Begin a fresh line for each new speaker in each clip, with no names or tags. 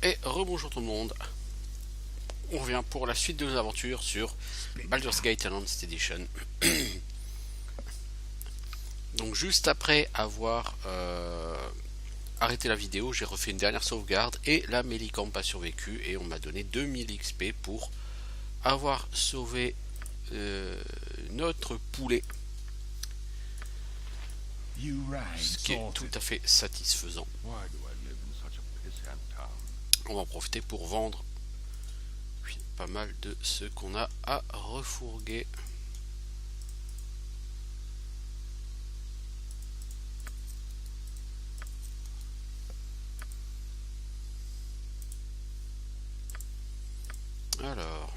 Et rebonjour tout le monde. On revient pour la suite de nos aventures sur Baldur's Gate Enhanced Edition. Donc juste après avoir arrêté la vidéo, j'ai refait une dernière sauvegarde et la Mélicamp a survécu et on m'a donné 2000 XP pour avoir sauvé notre poulet. Ce qui est tout à fait satisfaisant. On va en profiter pour vendre pas mal de ce qu'on a à refourguer. Alors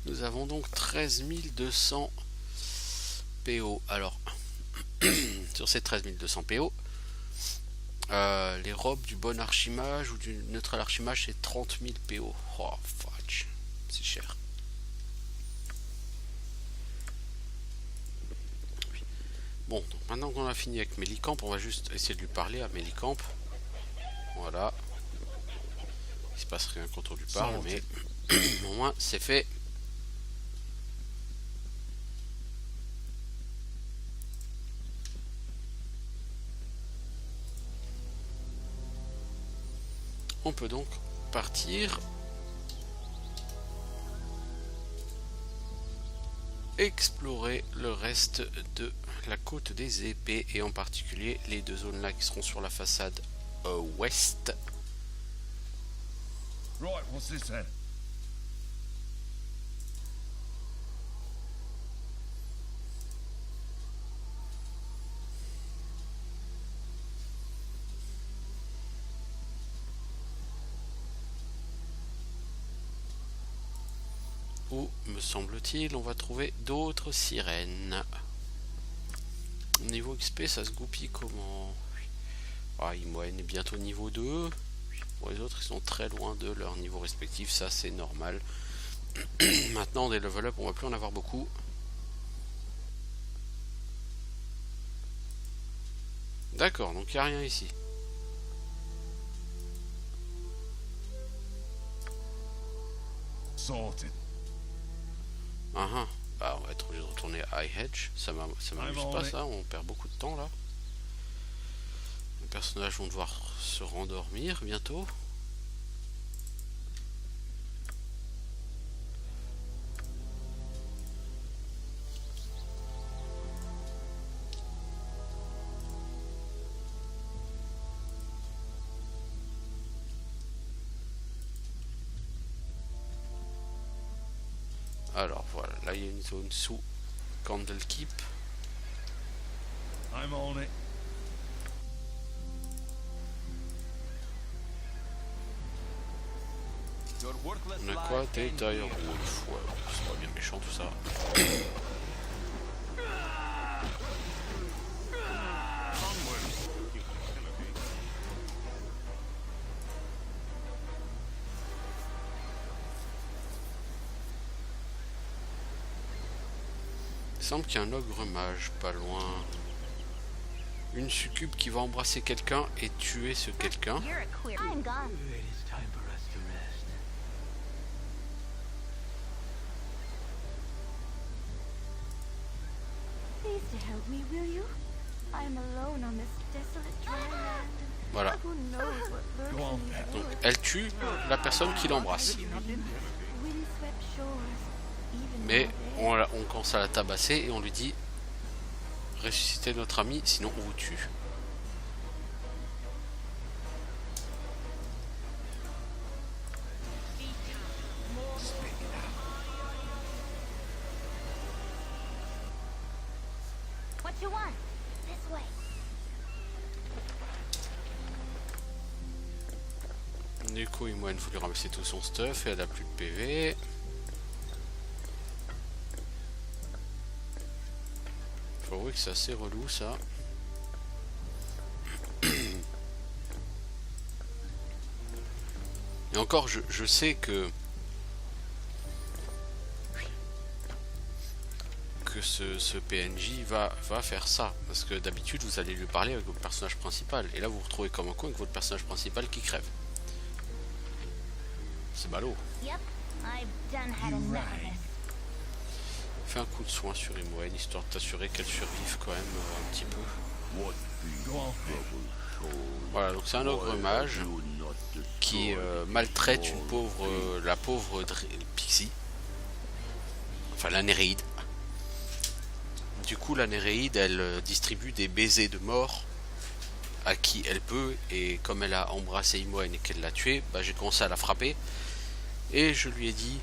nous avons donc 13 200 PO. Alors sur ces 13 200 PO, les robes du bon archimage ou du neutral archimage, c'est 30 000 PO. Oh, fudge, c'est cher. Bon, donc maintenant qu'on a fini avec Mélicamp, on va juste essayer de lui parler à Mélicamp. Voilà. Il se passe rien quand on lui parle, mais au moins c'est fait. On peut donc partir explorer le reste de la côte des épées et en particulier les deux zones là qui seront sur la façade ouest.
Right, what's this then?
Où, me semble-t-il, on va trouver d'autres sirènes. Niveau XP, ça se goupille comment? Ah, Imoen est bientôt niveau 2. Pour les autres, ils sont très loin de leur niveau respectif, ça c'est normal. Maintenant, des level up, on va plus en avoir beaucoup. D'accord, donc il n'y a rien ici.
Sorted.
Bah, on va être obligé de retourner à High-Hedge. Ça m'amuse pas ça, on perd beaucoup de temps là. Les personnages vont devoir se rendormir bientôt. Alors voilà, là il y a une zone sous Candlekeep.
I'm on it.
On a quoi? Des Dire Wolf. Ouais, c'est pas bien méchant tout ça. Il semble qu'il y a un ogre mage pas loin. Une succube qui va embrasser quelqu'un et tuer ce quelqu'un. Voilà. Donc elle tue la personne qui l'embrasse. Mais on commence à la tabasser et on lui dit ressuscitez notre ami, sinon on vous tue. Du coup, il faut lui ramasser tout son stuff et elle a plus de PV. Faut avouer que c'est assez relou ça. Et encore, je sais que ce PNJ va faire ça. Parce que d'habitude, vous allez lui parler avec votre personnage principal. Et là, vous vous retrouvez comme un con avec votre personnage principal qui crève. C'est ballot. Fais un coup de soin sur Imoen, histoire de t'assurer qu'elle survive quand même un petit peu. Voilà, donc c'est un ogre mage qui maltraite la pauvre Pixie. Enfin, la Néréide. Du coup, la Néréide, elle distribue des baisers de mort à qui elle peut. Et comme elle a embrassé Imoen et qu'elle l'a tué, bah, j'ai commencé à la frapper. Et je lui ai dit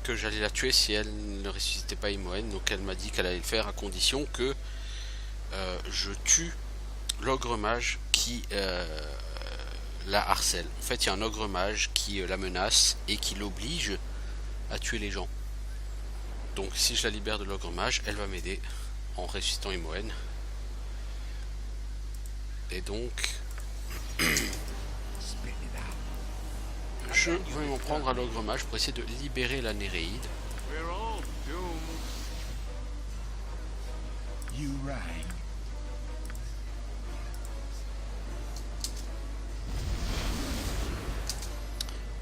que j'allais la tuer si elle ne ressuscitait pas Imoen. Donc elle m'a dit qu'elle allait le faire à condition que je tue l'ogre mage qui la harcèle. En fait, il y a un ogre mage qui la menace et qui l'oblige à tuer les gens. Donc si je la libère de l'ogre mage, elle va m'aider en ressuscitant Imoen. Et donc je vais m'en prendre à l'ogre mage pour essayer de libérer la Néréide.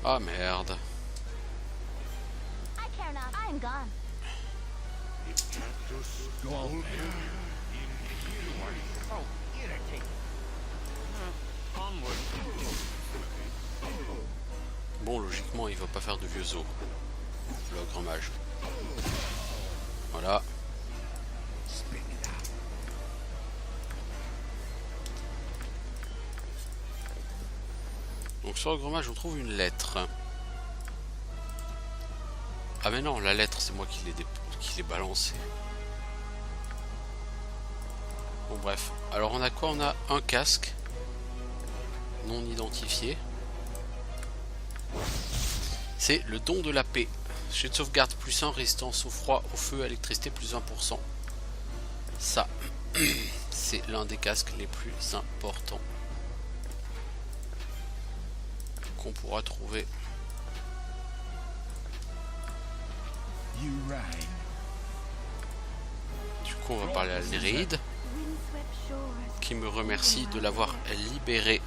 Ah merde. Bon, logiquement, il va pas faire de vieux os, l'ogre mage. Voilà. Donc sur l'ogre mage, on trouve une lettre. Ah mais non, la lettre, c'est moi qui l'ai balancée. Bon bref. Alors on a quoi? On a un casque non identifié. C'est le don de la paix. Jet de sauvegarde plus 1, résistance au froid, au feu, à l'électricité plus 20%. Ça, c'est l'un des casques les plus importants qu'on pourra trouver. Du coup, on va parler à la Néréide, qui me remercie de l'avoir libéré.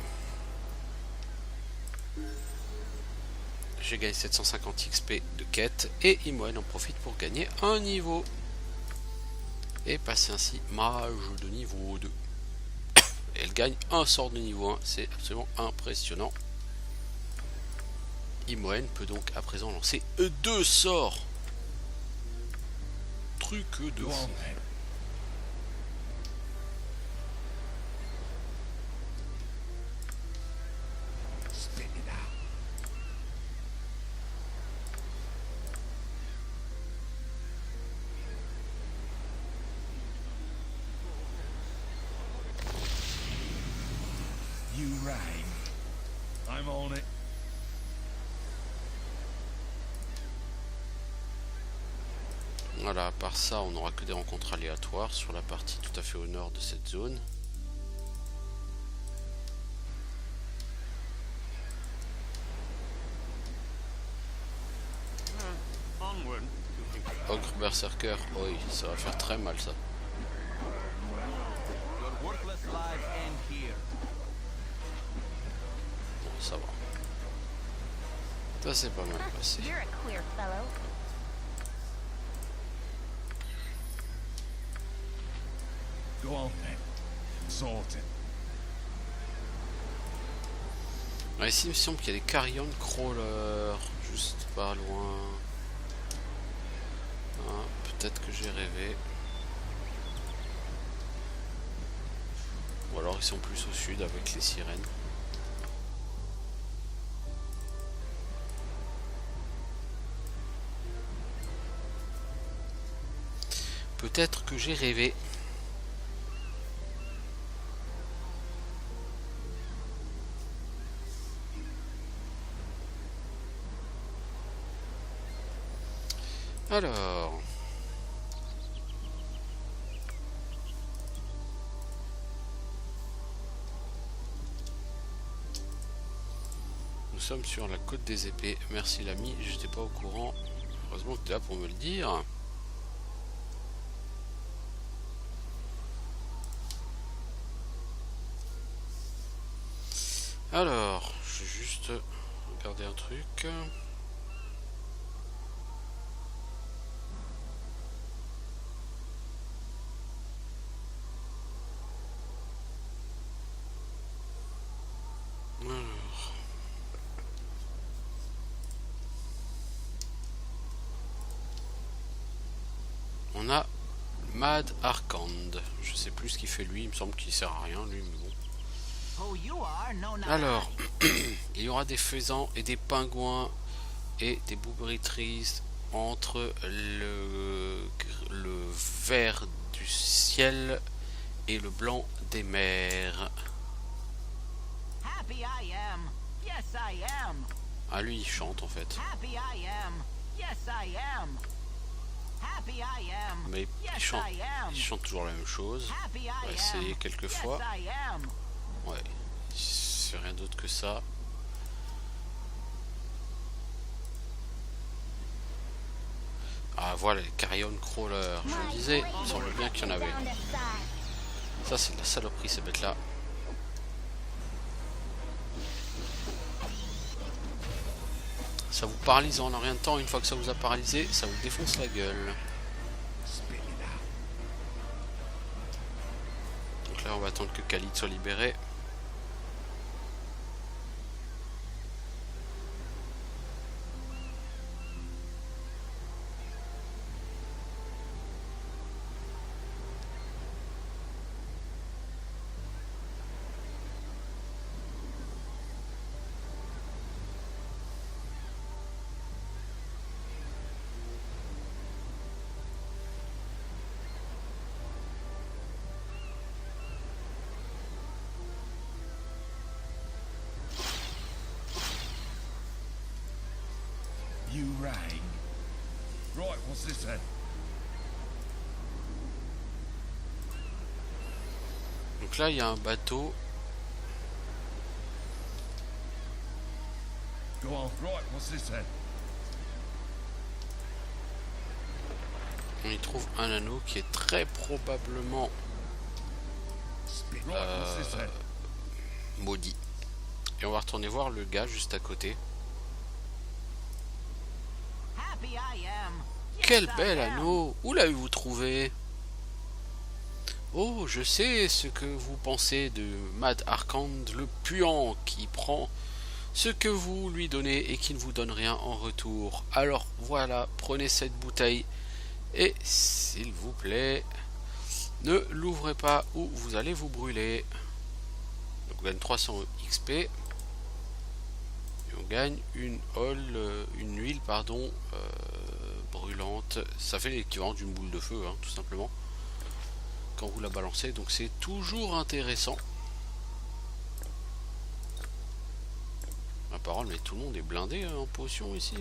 J'ai gagné 750 XP de quête et Imoen en profite pour gagner un niveau et passer ainsi mage de niveau 2. Et elle gagne un sort de niveau 1, c'est absolument impressionnant. Imoen peut donc à présent lancer 2 sorts. Truc de fou.
I'm on it.
Voilà, à part ça, on n'aura que des rencontres aléatoires sur la partie tout à fait au nord de cette zone. Ogre Berserker, oui, ça va faire très mal ça. Bon, ça va. Ça c'est pas mal passé.
Go on then. Sort it.
Ici, il me semble qu'il y a des carrion crawlers juste pas loin. Ah, peut-être que j'ai rêvé. Ou alors ils sont plus au sud avec les sirènes. Peut-être que j'ai rêvé. Alors, nous sommes sur la côte des épées. Merci l'ami, j'étais pas au courant. Heureusement que tu es là pour me le dire. Alors, je vais juste regarder un truc. Alors. On a Mad Arkand. Je sais plus ce qu'il fait lui, il me semble qu'il sert à rien lui, mais bon. Alors, il y aura des faisans et des pingouins et des boubritrices entre le vert du ciel et le blanc des mers. Ah lui il chante en fait. Mais il chante toujours la même chose. On va essayer quelques fois. Ouais, c'est rien d'autre que ça. Ah voilà les Carrion Crawlers. Je me disais, il semble bien qu'il y en avait. Ça c'est de la saloperie ces bêtes là. Ça vous paralyse en rien de temps. Une fois que ça vous a paralysé, ça vous défonce la gueule. Donc là on va attendre que Khalid soit libéré.
You rang. Right, what's this then?
Donc là il y a un bateau.
Go on. Right, what's this then?
On y trouve un anneau qui est très probablement
Right, what's this then?
maudit. Et on va retourner voir le gars juste à côté. Quel bel anneau! Où l'avez-vous trouvé? Oh, je sais ce que vous pensez de Mad Arkand, le puant qui prend ce que vous lui donnez et qui ne vous donne rien en retour. Alors voilà, prenez cette bouteille et s'il vous plaît, ne l'ouvrez pas ou vous allez vous brûler. Donc on gagne 300 XP et on gagne une huile pardon brûlante. Ça fait l'équivalent d'une boule de feu hein, tout simplement quand vous la balancez, donc c'est toujours intéressant. Ma parole, mais tout le monde est blindé en potion ici.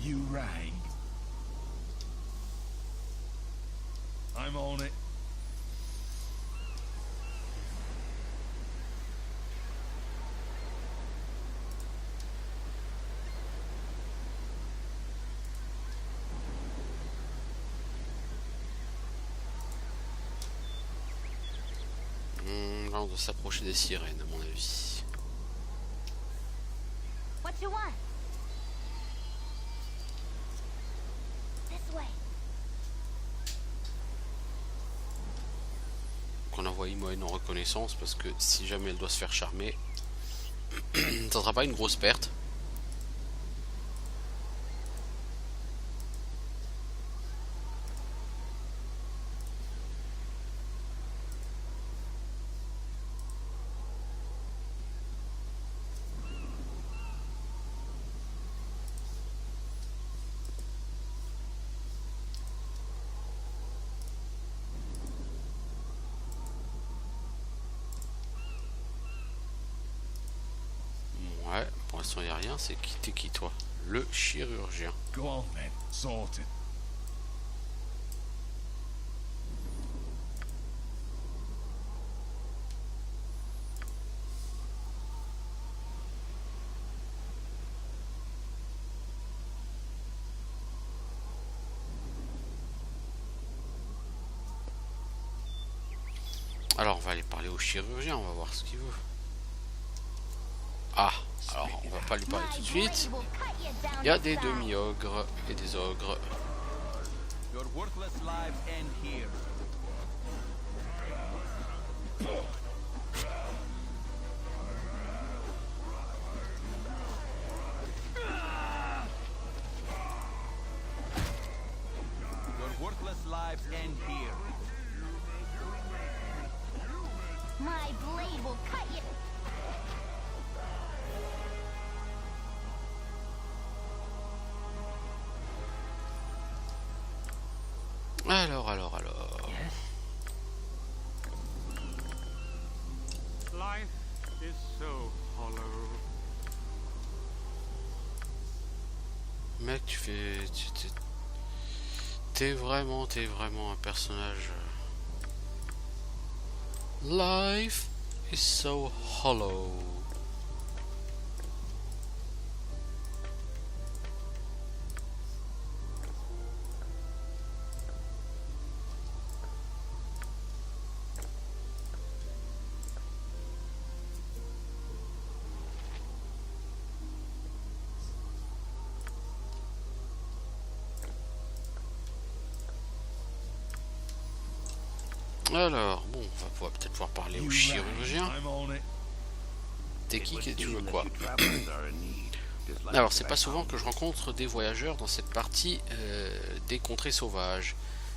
You rang. I'm on it.
Là, on doit s'approcher des sirènes, à mon avis.
What you want? This way.
Donc on envoie Imoen en reconnaissance parce que si jamais elle doit se faire charmer, ça sera pas une grosse perte. Ouais, pour l'instant il n'y a rien, c'est qui t'es qui toi? Le chirurgien.
Go on then. Sorted.
Alors on va aller parler au chirurgien, on va voir ce qu'il veut. Ah, alors on va pas lui parler tout de suite. Il y a des demi-ogres et des ogres.
Your worthless lives end here. Your worthless lives end here.
My blade will cut you.
Alors.
Life is so hollow.
Mec, t'es vraiment un personnage. Life is so hollow. Alors, bon, on va peut-être pouvoir parler au
You
chirurgien.
rang. I'm on it.
T'es qui que tu veux quoi? Alors, c'est pas souvent que je rencontre des voyageurs dans cette partie des contrées sauvages.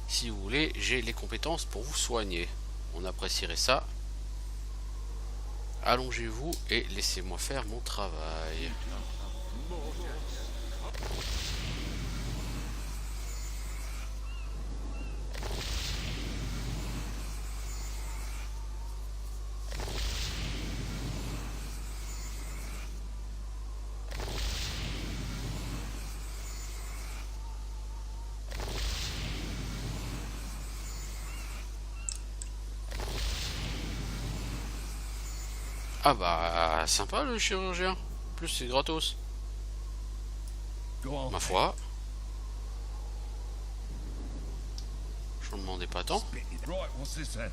Si vous voulez, j'ai les compétences pour vous soigner. On apprécierait ça. Allongez-vous et laissez-moi faire mon travail. Ah bah, sympa le chirurgien. En plus, c'est gratos.
Go on.
Ma foi. Je ne demandais pas tant.
Right, what's this then?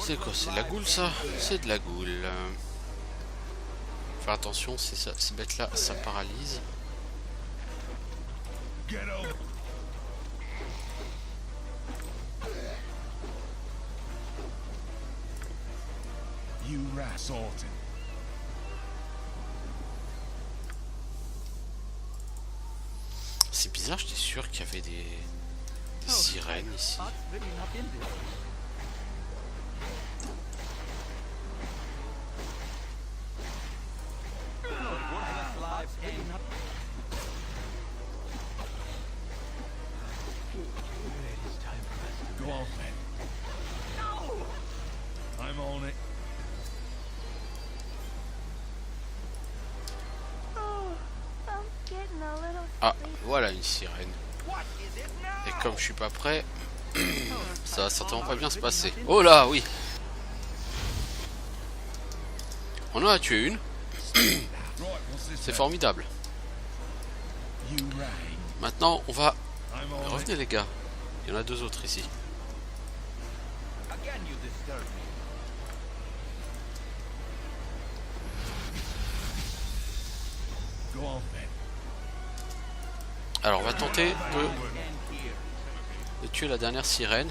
C'est quoi? C'est de la goule ça? C'est de la goule. Faire attention, ces bêtes là, ça paralyse.
Get over. You rat sorted.
C'est bizarre, j'étais sûr qu'il y avait des sirènes ici.
Us really not in this. Your worthless lives end here.
Go on then. I'm on it.
Oh, I'm getting a little
Ah,
sleepy.
voilà une sirène. Et comme je suis pas prêt, ça va certainement pas bien se passer. Oh là, oui. On en a tué une.
Right, what's this
C'est
then?
formidable.
You rang.
Maintenant, on va...
I'm on it.
Revenez les gars. Il y en a deux autres ici.
Again, you disturb me.
Go on then.
Alors, on va tenter
End here.
de tuer la dernière sirène.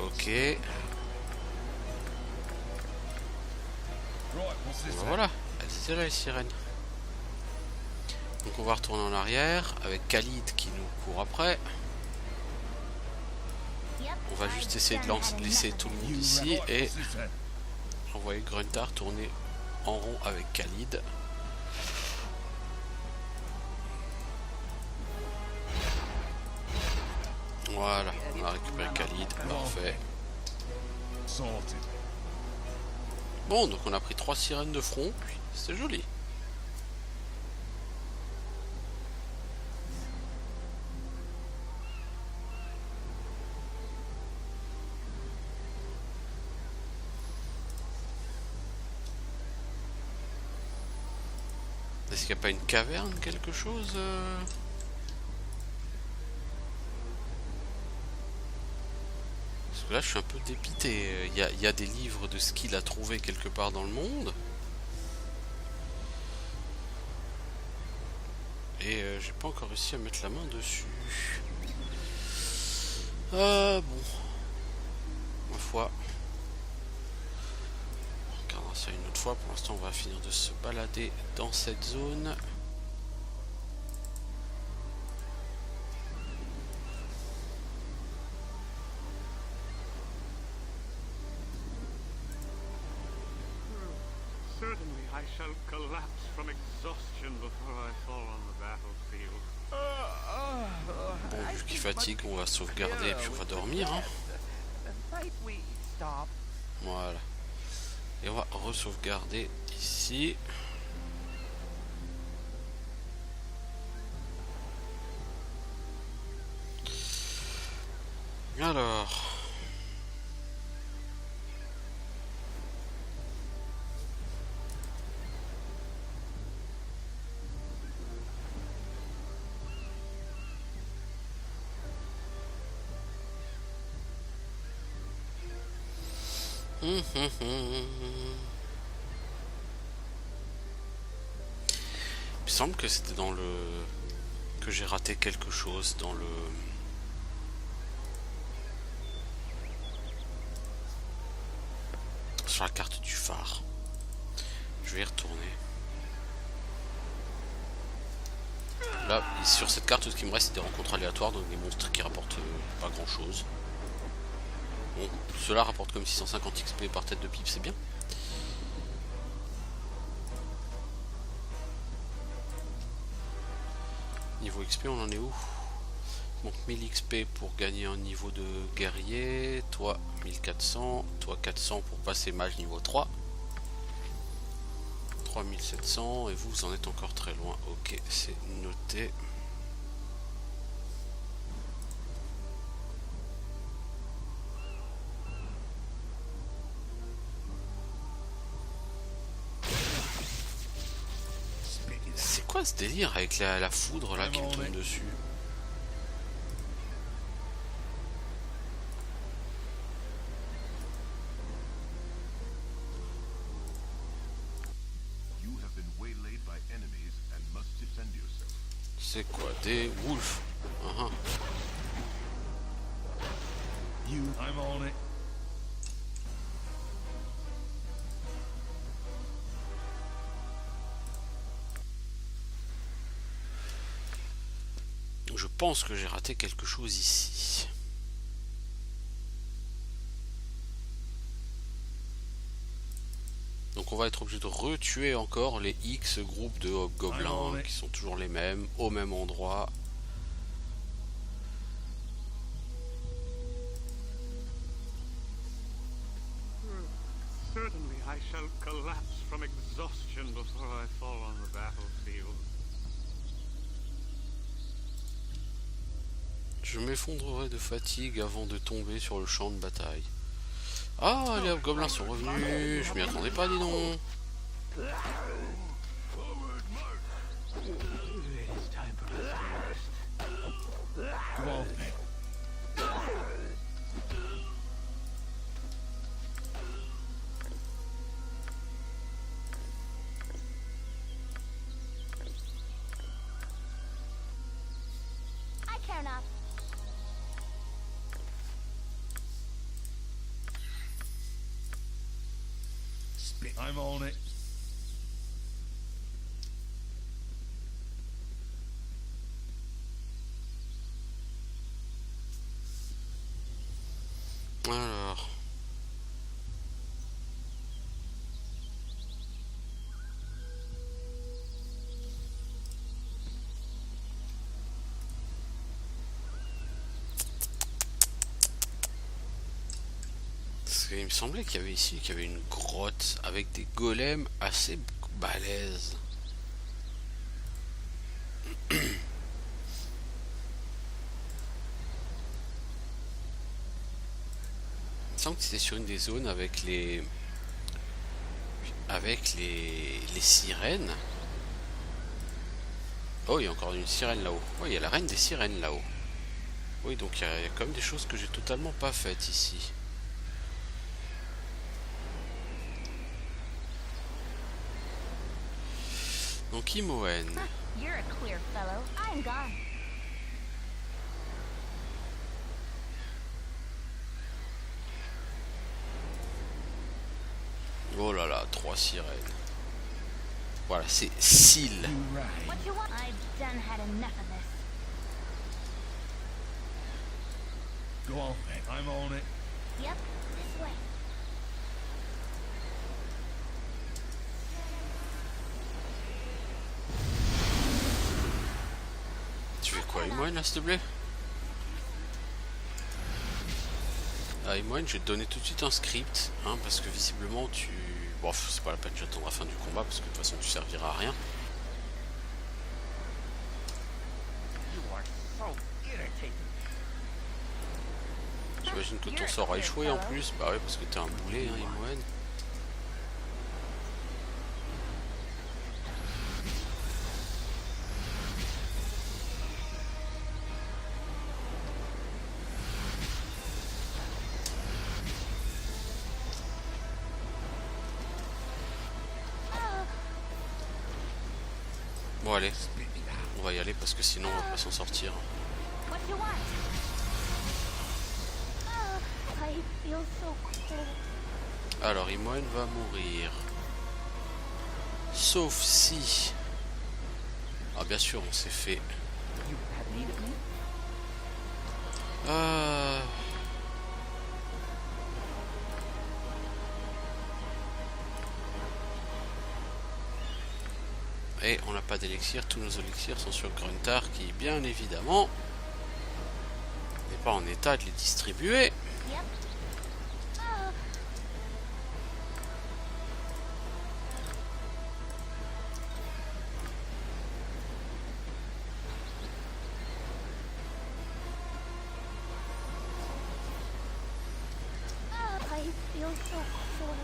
Ok.
Right, what's this then?
Voilà, elles étaient là les sirènes. Donc on va retourner en arrière avec Khalid qui nous court après.
Yep,
On va juste essayer de laisser tout le monde
You
ici
rang.
et
What's this then?
envoyer Gruntar tourner en rond avec Khalid. Voilà, on a récupéré Khalid, parfait.
Sorted.
Bon, donc on a pris 3 sirènes de front, c'était joli. Est-ce qu'il n'y a pas une caverne, quelque chose Parce que là je suis un peu dépité. Il y a des livres de skill à trouver quelque part dans le monde. Et j'ai pas encore réussi à mettre la main dessus. Bon. Ma foi. On regardera ça une autre fois. Pour l'instant on va finir de se balader dans cette zone.
Certainly I shall collapse from exhaustion before I fall on the battlefield.
Bon, vu qu'il fatigue, on va sauvegarder et puis on va dormir. Hein. Voilà. Et on va re-sauvegarder ici. Alors. Il me semble que c'était dans le... que j'ai raté quelque chose dans le... sur la carte du phare. Je vais y retourner. Là, sur cette carte, tout ce qui me reste, c'est des rencontres aléatoires, donc des monstres qui rapportent pas grand chose. Bon, cela rapporte comme 650 XP par tête de pipe, c'est bien. Niveau XP, on en est où? Donc 1000 XP pour gagner un niveau de guerrier, toi 1400, toi 400 pour passer mage niveau 3. 3700 et vous en êtes encore très loin. Ok, c'est noté. C'est quoi ce délire avec la foudre là qui me tombe dessus? C'est quoi? Des wolves?
I'm on it.
Je pense que j'ai raté quelque chose ici. Donc on va être obligé de retuer encore les X groupes de hobgoblins qui sont toujours les mêmes, au même endroit.
Certainly I shall collapse from exhaustion before I fall on the battlefield.
Je m'effondrerai de fatigue avant de tomber sur le champ de bataille. Ah, les hobgoblins sont revenus. Je m'y attendais pas, dis donc.
Go on then.
I care not.
I'm on it.
Alors. qu'il me semblait qu'il y avait ici, qu'il y avait une grotte avec des golems assez balèzes. Il me semble que c'était sur une des zones avec les sirènes. Oh, il y a encore une sirène là-haut. Oh, il y a la reine des sirènes là-haut. Oui, donc il y a quand même des choses que j'ai totalement pas faites ici. Donc Imoen.
You're a queer fellow. I'm gone.
Oh là là, 3 sirènes. Voilà, c'est Seal.
You right.
What you want? I've done had enough of this.
Go on then. I'm on it.
Yep, this way.
Tu fais quoi, Imoen, là, s'il te plaît? Ah, Imoen, je vais te donner tout de suite un script, hein, parce que visiblement tu... Bon, c'est pas la peine, j'attends la fin du combat, parce que de toute façon tu serviras à rien.
You are so irritating.
J'imagine que ton sort a échoué en plus. Bah ouais, parce que t'es un boulet, hein, Imoen. Bon allez, on va y aller parce que sinon on va pas s'en sortir.
What you want? I feel so cold.
Alors Imoen va mourir. Sauf si... Ah bien sûr on s'est fait...
You have need of me?
Et on n'a pas d'élixir, tous nos élixirs sont sur Gruntar qui bien évidemment n'est pas en état de les distribuer.
Yep. I feel so cold.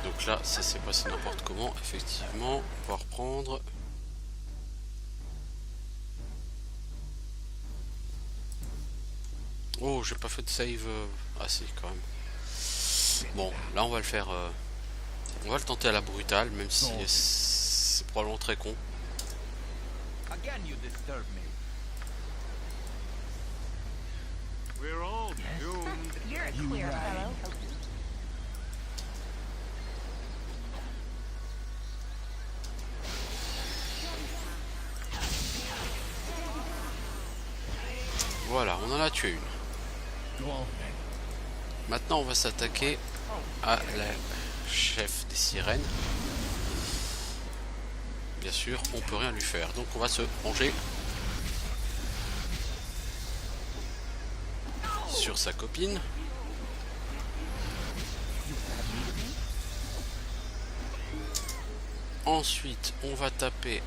Donc là ça s'est passé n'importe comment, effectivement, on va reprendre. Oh, j'ai pas fait de save. Ah si, quand même. Bon, là on va le faire. On va le tenter à la brutale, même si c'est probablement très con.
Again, you disturb me.
We're all doomed.
You're a queer fellow.
Voilà, on en a tué une.
Go on then.
Maintenant on va s'attaquer à la chef des sirènes. Bien sûr, on peut rien lui faire. Donc on va se ranger sur sa copine. Ensuite, on va taper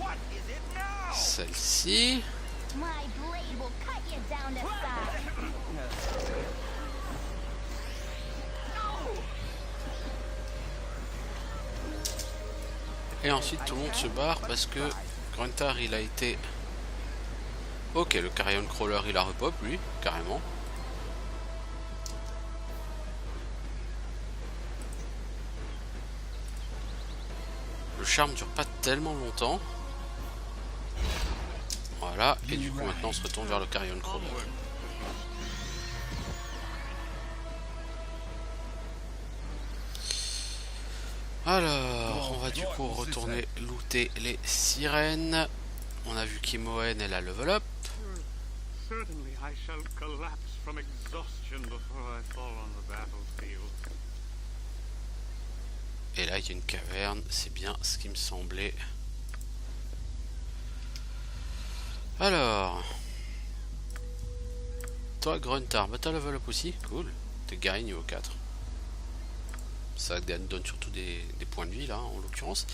What is it now?
celle-ci.
My blade will cut you down to size.
Et ensuite tout le monde se barre parce que Gruntar il a été... Ok, le Carrion Crawler il a repop lui, carrément. Le charme dure pas tellement longtemps. Voilà, et du coup maintenant on se retourne vers le Carrion Crawler. Alors, on va du coup retourner looter les sirènes. On a vu qu'Imoen elle a level up.
Certainly I shall collapse from exhaustion before I fall on the battlefield.
Et là il y a une caverne, c'est bien ce qui me semblait. Alors, toi, Gruntar, bah t'as level up aussi, cool. T'es guerrier niveau 4. Ça donne surtout des points de vie là, en l'occurrence.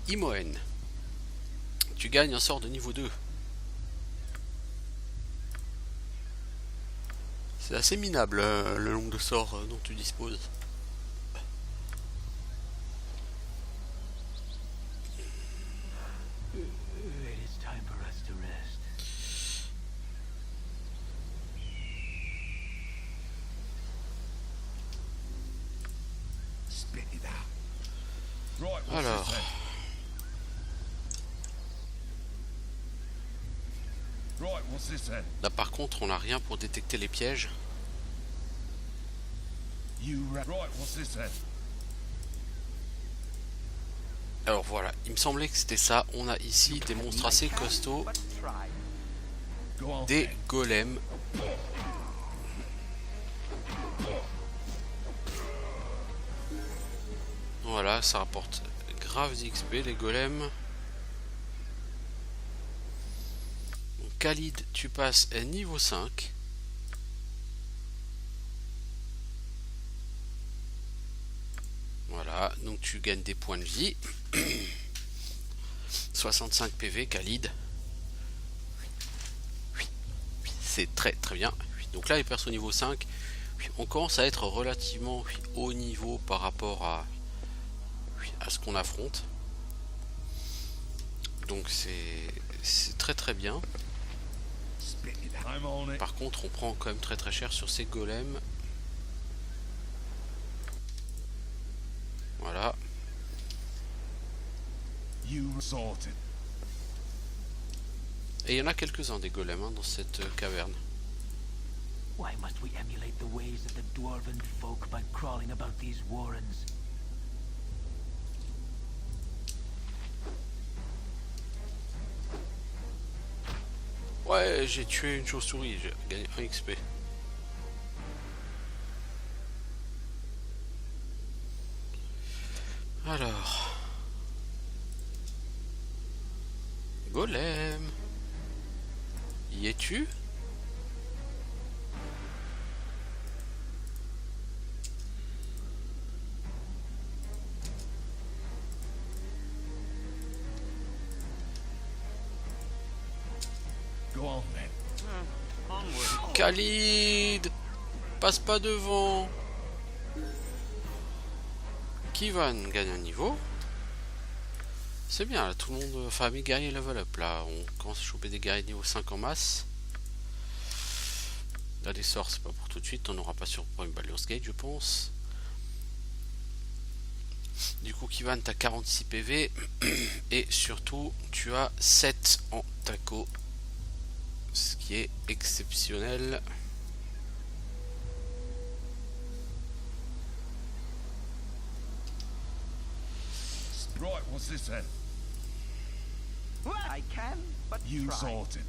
Imoen, tu gagnes un sort de niveau 2. C'est assez minable le nombre de sorts dont tu disposes.
It is time for us to rest.
Spit it out. Right, what's
Alors,
this then? Right, what's this then?
là par contre on n'a rien pour détecter les pièges.
Right, what's this then?
Alors voilà, il me semblait que c'était ça. On a ici des monstres assez costauds,
But try.
Go on.
des
then.
golems. Voilà, ça rapporte grave d'XP les golems. Donc, Khalid, tu passes à niveau 5. Voilà, donc tu gagnes des points de vie. 65 PV, Khalid. C'est très très bien. Donc là, les persos niveau 5, on commence à être relativement haut niveau par rapport à ce qu'on affronte. Donc c'est très très bien.
Spit it out. I'm on it.
Par contre, on prend quand même très très cher sur ces golems. Voilà.
You sorted.
Et il y en a quelques-uns des golems dans cette caverne.
Why must we emulate the ways of the dwarven folk by crawling about these warrens?
Ouais, j'ai tué une chauve-souris, j'ai gagné 1 XP. Alors... Golem... Y es-tu?
Go on then.
Onward.
Khalid, passe pas devant. Kivan gagne un niveau. C'est bien, là, tout le monde... Enfin, mes guerriers level up, là. On commence à choper des guerriers niveau 5 en masse. Là, des sorts, c'est pas pour tout de suite. On n'aura pas sur Baldur's Gate, je pense. Du coup, Kivan, t'as 46 PV. Et surtout, tu as 7 en taco. Ce qui est exceptionnel.
Right, what's this then?
I can, but
You
try.
sorted.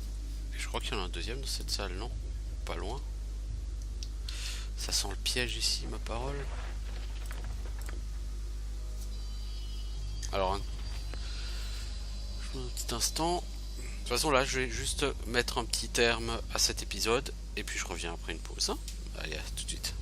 Et je crois qu'il y en a un deuxième dans cette salle, non? Pas loin. Ça sent le piège ici, ma parole. Alors, un petit instant. De toute façon, là, je vais juste mettre un petit terme à cet épisode. Et puis, je reviens après une pause. Hein. Allez, à tout de suite.